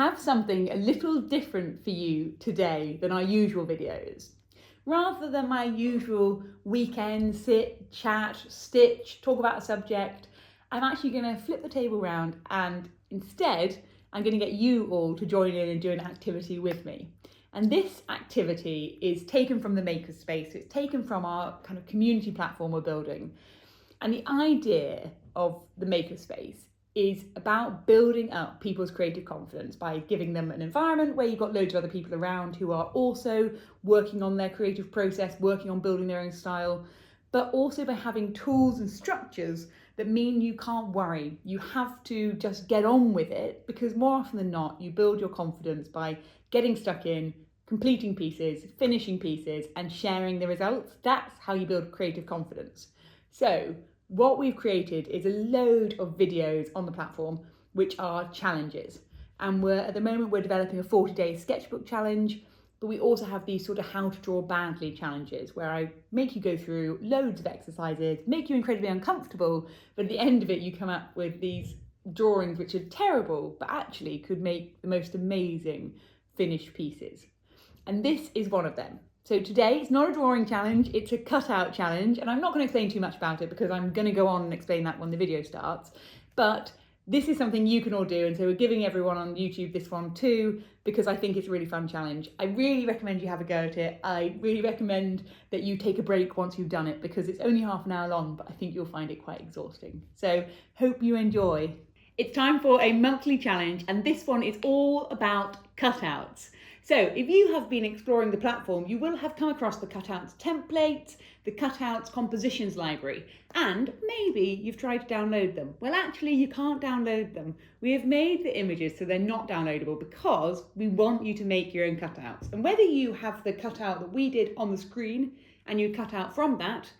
have something a little different for you today than our usual videos. Rather than my usual weekend sit, chat, stitch, talk about a subject, I'm actually going to flip the table round and instead I'm going to get you all to join in and do an activity with me. And this activity is taken from the Makerspace. It's taken from our kind of community platform we're building. And the idea of the Makerspace is about building up people's creative confidence by giving them an environment where you've got loads of other people around who are also working on their creative process, working on building their own style, but also by having tools and structures that mean you can't worry. You have to just get on with it, because more often than not, you build your confidence by getting stuck in, completing pieces, finishing pieces, and sharing the results. That's how you build creative confidence. So what we've created is a load of videos on the platform which are challenges. And at the moment we're developing a 40-day sketchbook challenge, but we also have these sort of how to draw badly challenges where I make you go through loads of exercises, make you incredibly uncomfortable, but at the end of it you come up with these drawings which are terrible, but actually could make the most amazing finished pieces. And this is one of them. So today it's not a drawing challenge, it's a cutout challenge, and I'm not going to explain too much about it because I'm going to go on and explain that when the video starts. But this is something you can all do, and so we're giving everyone on YouTube this one too, because I think it's a really fun challenge. I really recommend you have a go at it. I really recommend that you take a break once you've done it, because it's only half an hour long, but I think you'll find it quite exhausting. So hope you enjoy. It's time for a monthly challenge, and this one is all about cutouts. So if you have been exploring the platform, you will have come across the cutouts templates, the cutouts compositions library, and maybe you've tried to download them. Well, actually you can't download them. We have made the images so they're not downloadable because we want you to make your own cutouts. And whether you have the cutout that we did on the screen and you cut out from that,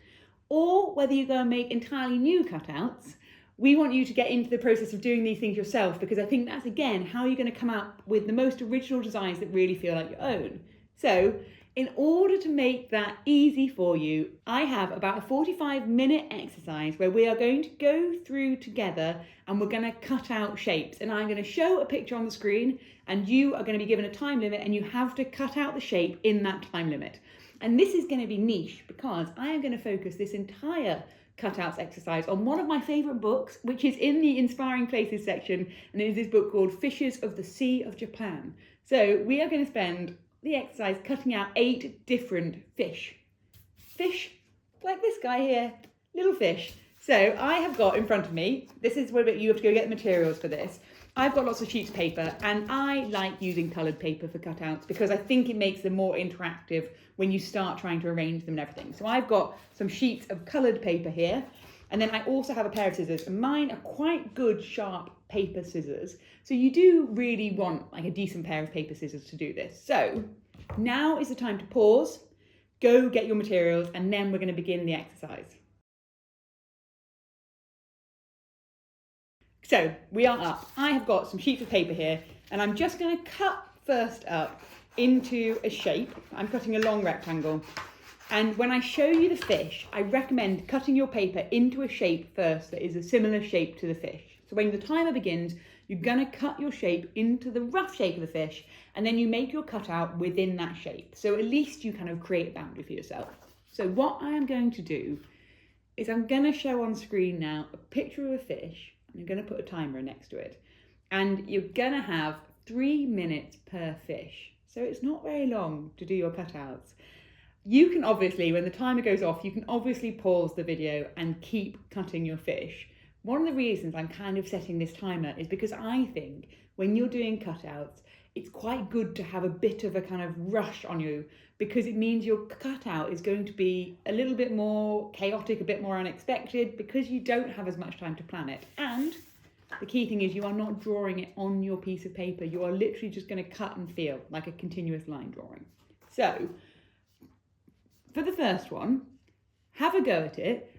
or whether you go and make entirely new cutouts, we want you to get into the process of doing these things yourself, because I think that's, again, how you're going to come up with the most original designs that really feel like your own. So in order to make that easy for you, I have about a 45-minute exercise where we are going to go through together and we're going to cut out shapes. And I'm going to show a picture on the screen and you are going to be given a time limit and you have to cut out the shape in that time limit. And this is going to be niche because I am going to focus this entire cutouts exercise on one of my favourite books, which is in the Inspiring Places section, and it is this book called Fishes of the Sea of Japan. So we are going to spend the exercise cutting out 8 different fish. Fish, like this guy here, little fish. So I have got in front of me, this is where you have to go get the materials for this. I've got lots of sheets of paper, and I like using coloured paper for cutouts because I think it makes them more interactive when you start trying to arrange them and everything. So I've got some sheets of coloured paper here, and then I also have a pair of scissors, and mine are quite good sharp paper scissors. So you do really want like a decent pair of paper scissors to do this. So now is the time to pause, go get your materials, and then we're going to begin the exercise. So we are up. I have got some sheets of paper here, and I'm just going to cut first up into a shape. I'm cutting a long rectangle. And when I show you the fish, I recommend cutting your paper into a shape first that is a similar shape to the fish. So when the timer begins, you're going to cut your shape into the rough shape of the fish, and then you make your cutout within that shape. So at least you kind of create a boundary for yourself. So what I am going to do is I'm going to show on screen now a picture of a fish. I'm going to put a timer next to it, and you're going to have 3 minutes per fish. So it's not very long to do your cutouts. You can obviously, when the timer goes off, you can obviously pause the video and keep cutting your fish. One of the reasons I'm kind of setting this timer is because I think when you're doing cutouts, it's quite good to have a bit of a kind of rush on you, because it means your cutout is going to be a little bit more chaotic, a bit more unexpected, because you don't have as much time to plan it. And the key thing is you are not drawing it on your piece of paper. You are literally just going to cut and feel like a continuous line drawing. So for the first one, have a go at it.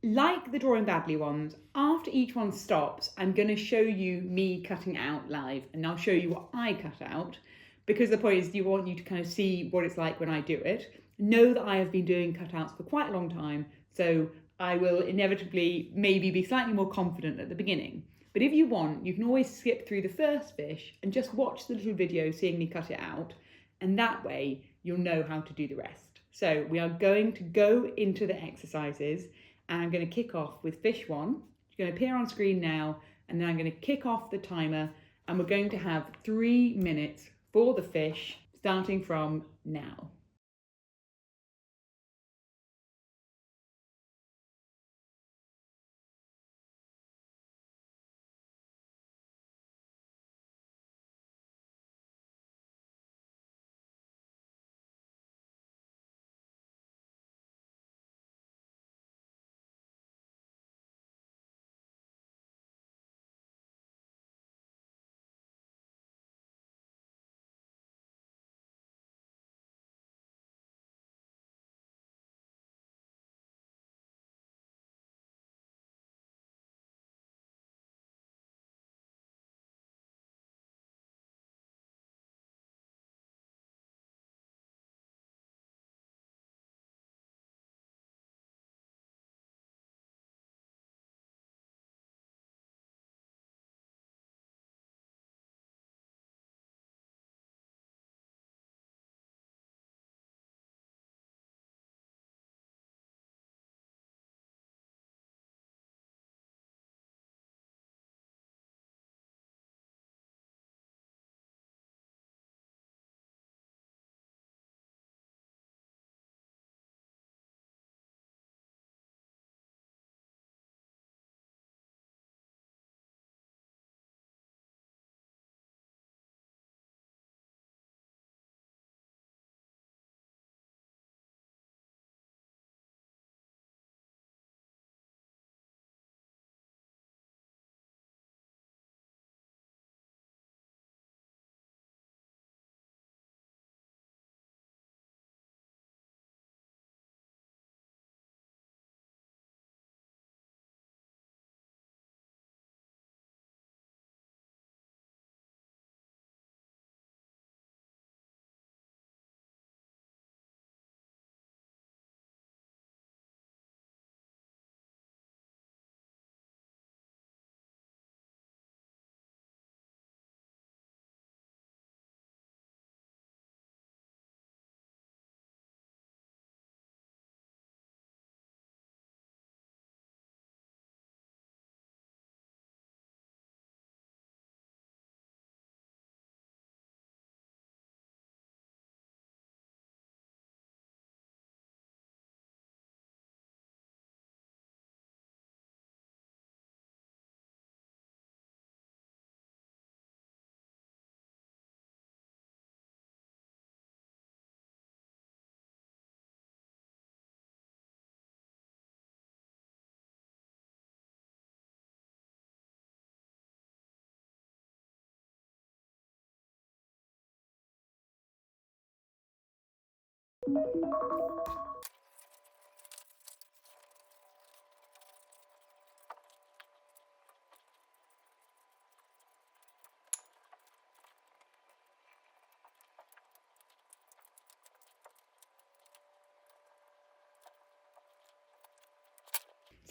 Like the drawing badly ones, after each one stops, I'm going to show you me cutting out live, and I'll show you what I cut out, because the point is you want you to kind of see what it's like when I do it. Know that I have been doing cutouts for quite a long time, so I will inevitably maybe be slightly more confident at the beginning. But if you want, you can always skip through the first fish and just watch the little video seeing me cut it out, and that way you'll know how to do the rest. So we are going to go into the exercises, and I'm going to kick off with fish 1. It's going to appear on screen now, and then I'm going to kick off the timer, and we're going to have 3 minutes for the fish starting from now.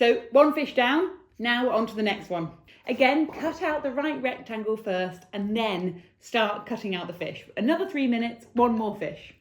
So 1 fish down, now on to the next one. Again, cut out the right rectangle first and then start cutting out the fish. Another 3 minutes, 1 more fish.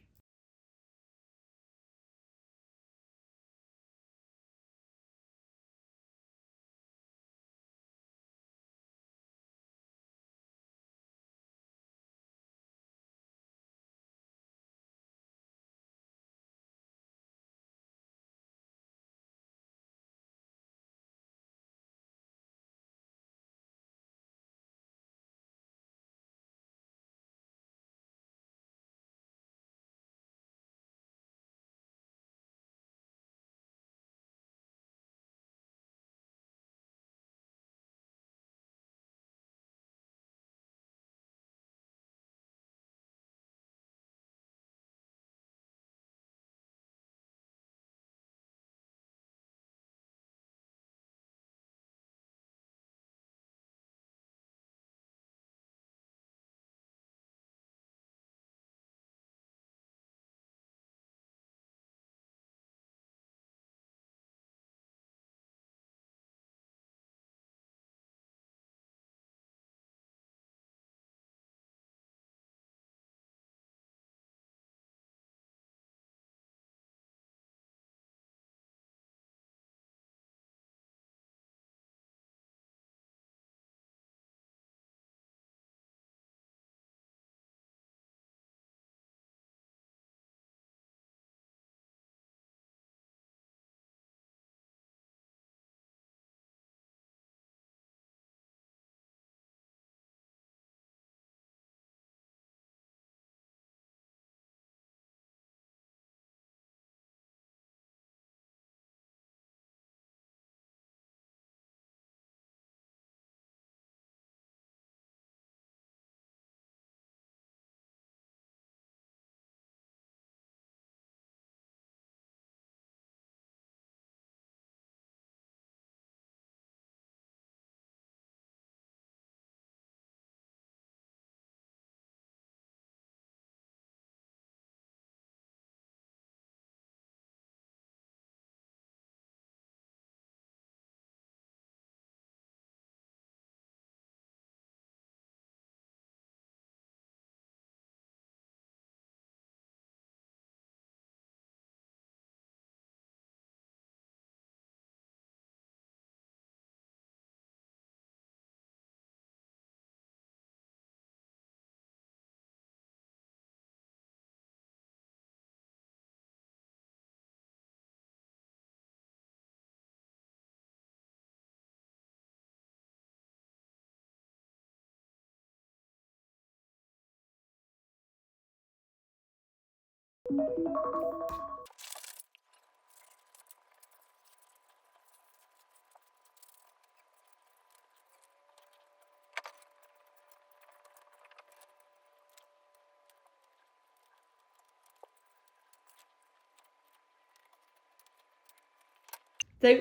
So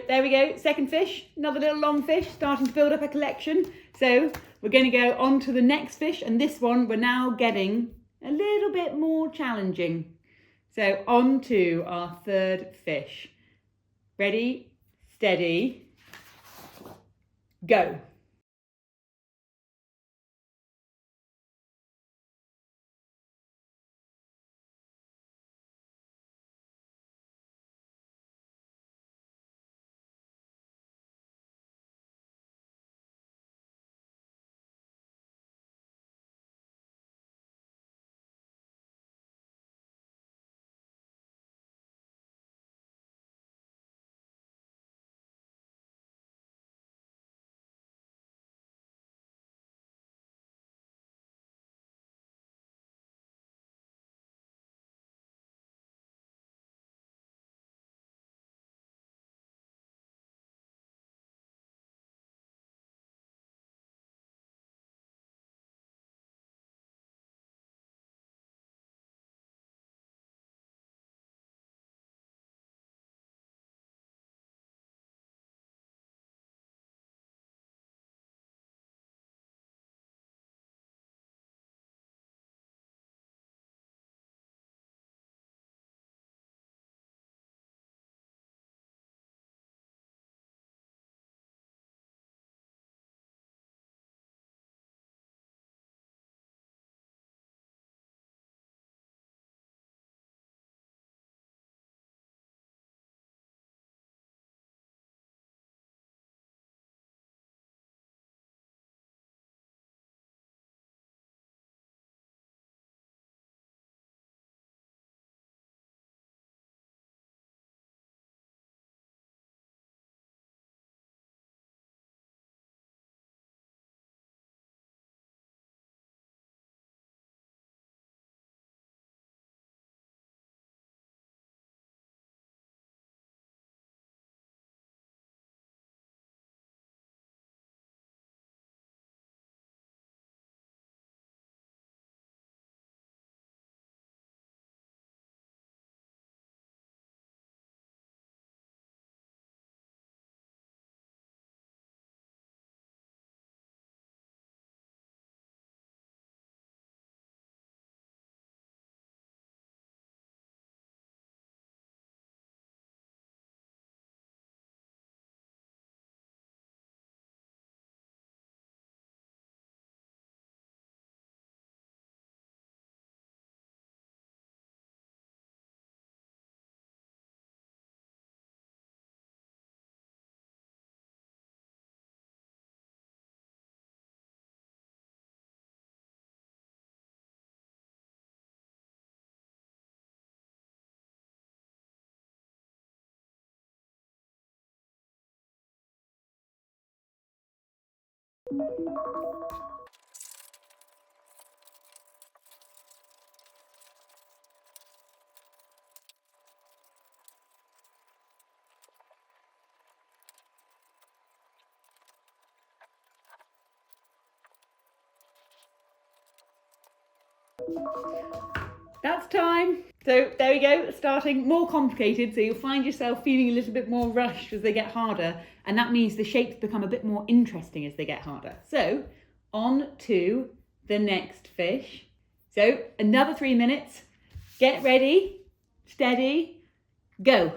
there we go, second fish, another little long fish, starting to build up a collection. So we're going to go on to the next fish, and this one we're now getting a little bit more challenging. So on to our third fish. Ready, steady, go. That's time. So there we go, starting more complicated, so you'll find yourself feeling a little bit more rushed as they get harder, and that means the shapes become a bit more interesting as they get harder. So on to the next fish. So another 3 minutes. Get ready, steady, go.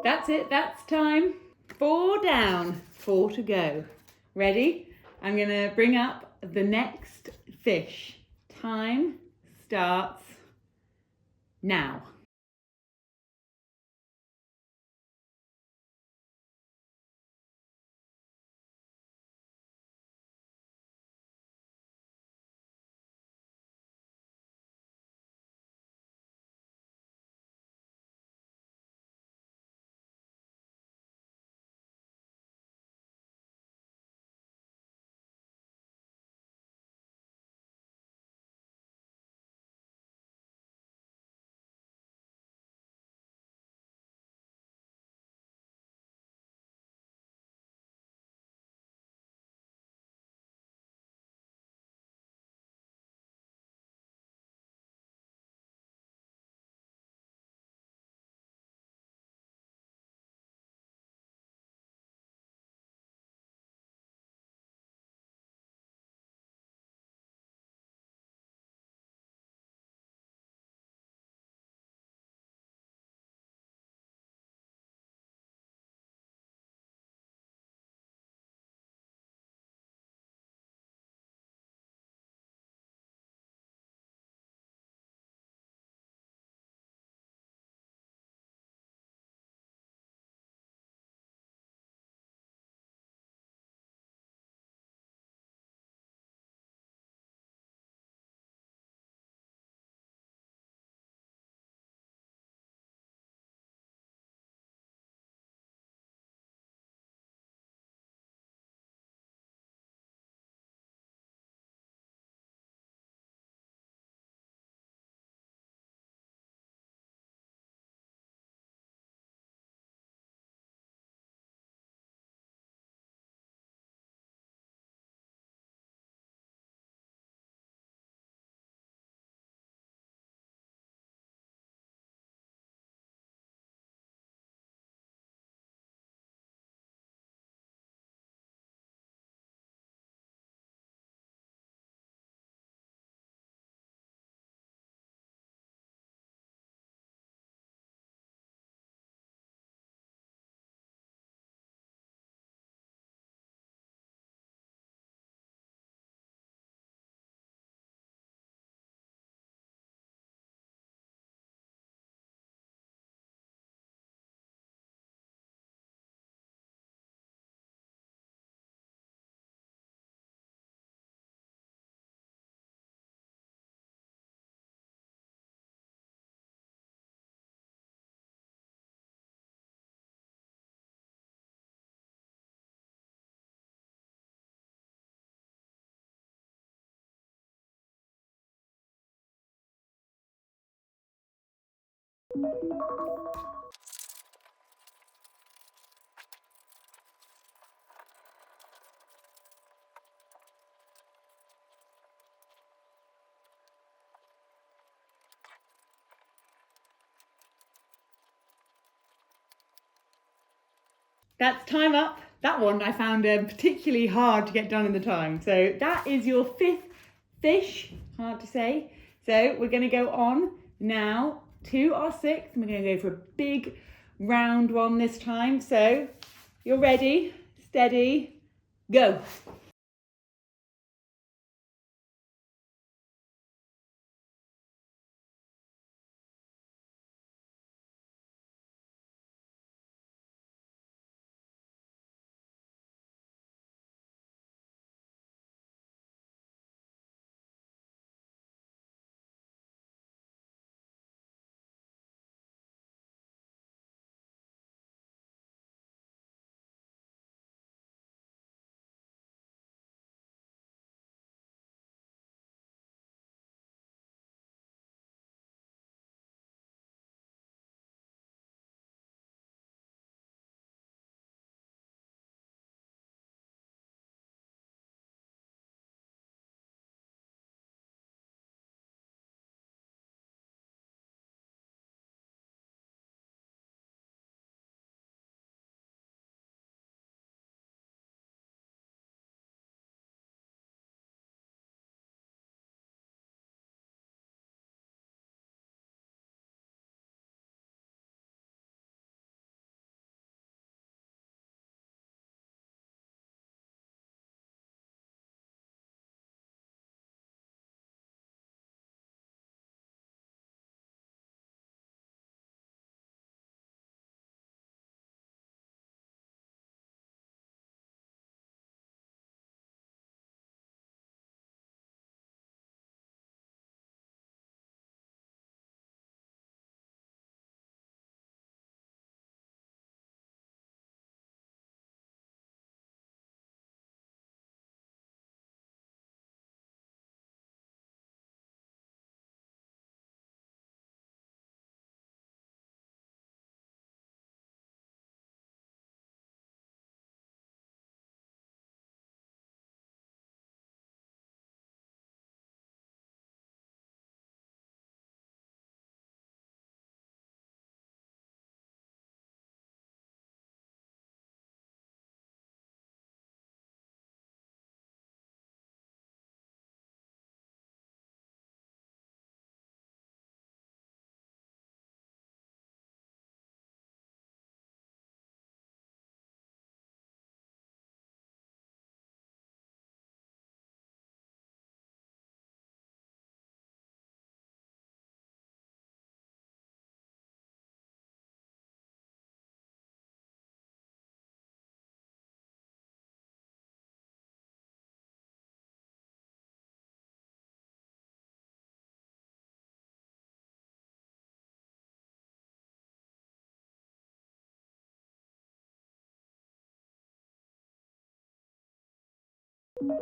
That's it, that's time. 4 down, 4 to go. Ready? I'm gonna bring up the next fish. Time starts now. That's time up. That one I found particularly hard to get done in the time. So that is your 5th fish, hard to say. So we're gonna go on now to our 6th. We're gonna go for a big round one this time. So you're ready, steady, go. There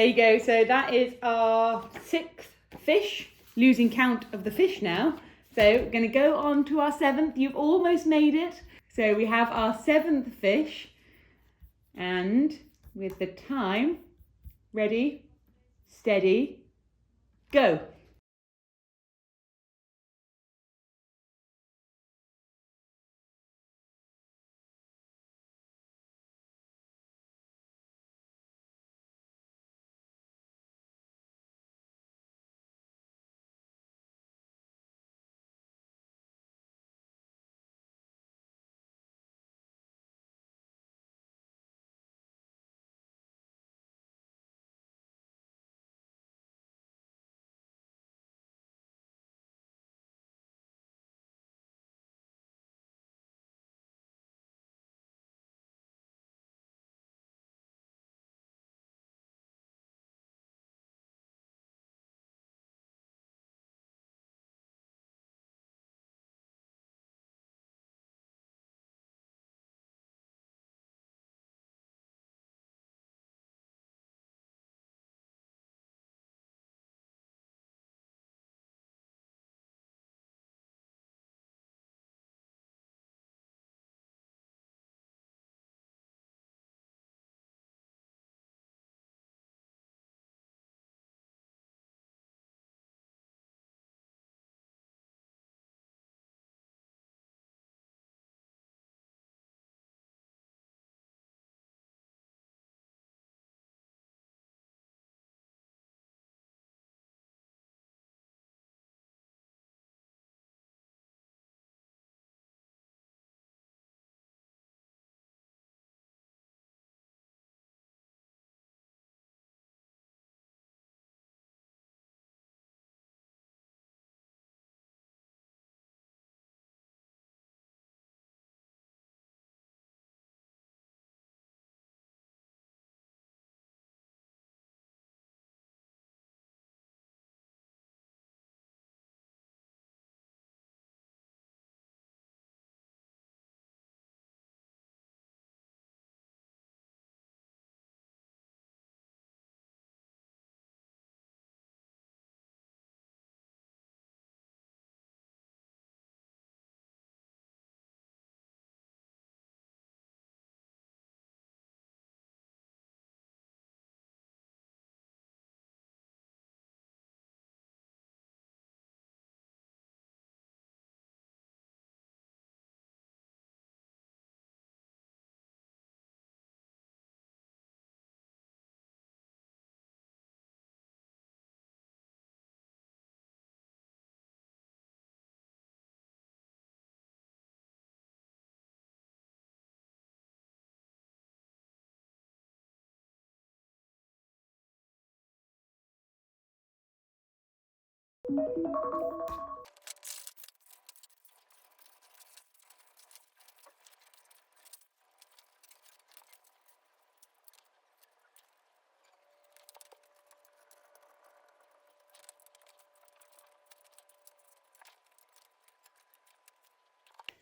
you go. So that is our 6th fish, losing count of the fish now. So we're going to go on to our 7th. You've almost made it. So we have our 7th fish, and with the time, ready, steady, go.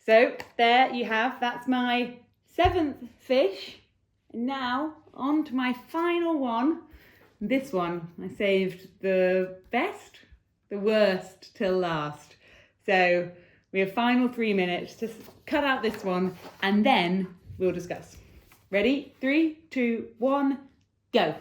So there you have, that's my 7th fish. And now on to my final one. This one, I saved the best, the worst till last. So we have final 3 minutes to cut out this one and then we'll discuss. Ready? 3, 2, 1, go.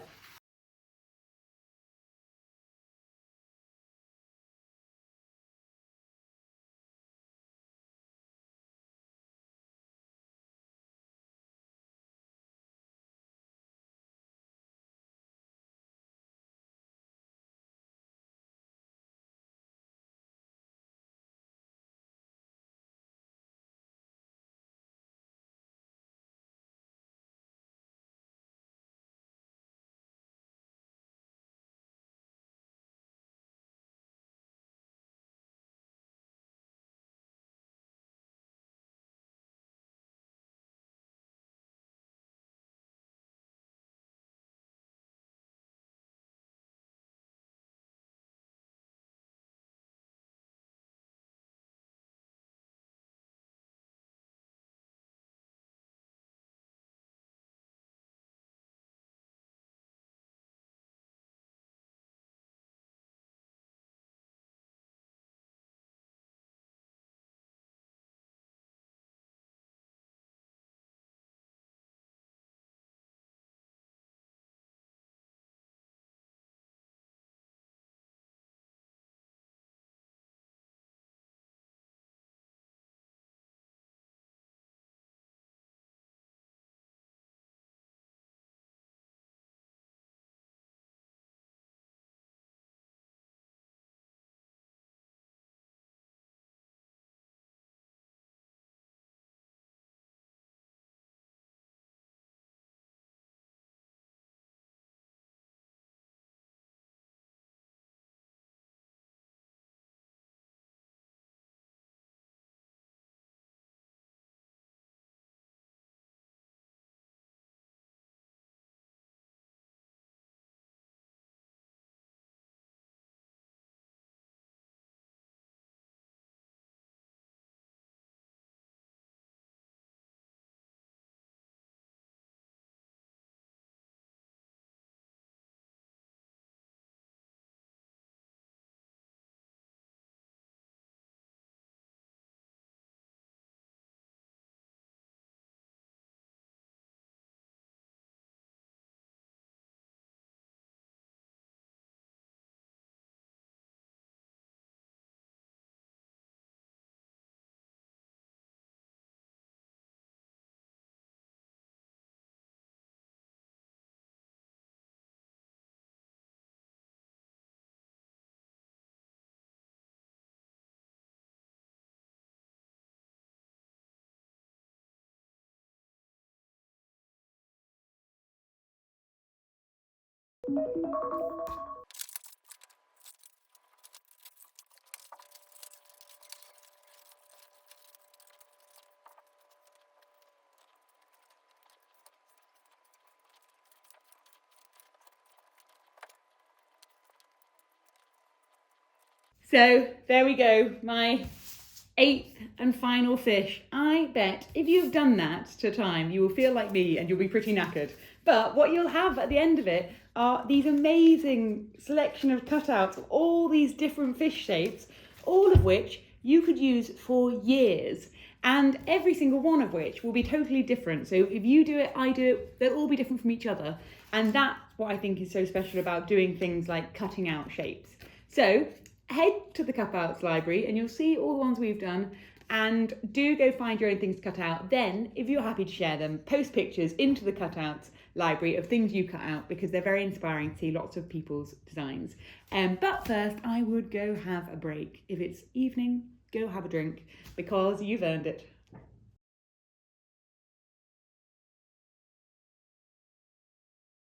So there we go, my 8th and final fish. I bet if you've done that to time, you will feel like me and you'll be pretty knackered. But what you'll have at the end of it are these amazing selection of cutouts of all these different fish shapes, all of which you could use for years. And every single one of which will be totally different. So if you do it, I do it, they'll all be different from each other. And that's what I think is so special about doing things like cutting out shapes. So head to the cutouts library and you'll see all the ones we've done, and do go find your own things to cut out. Then, if you're happy to share them, post pictures into the cutouts library of things you cut out, because they're very inspiring to see lots of people's designs. But first, I would go have a break. If it's evening, go have a drink, because you've earned it.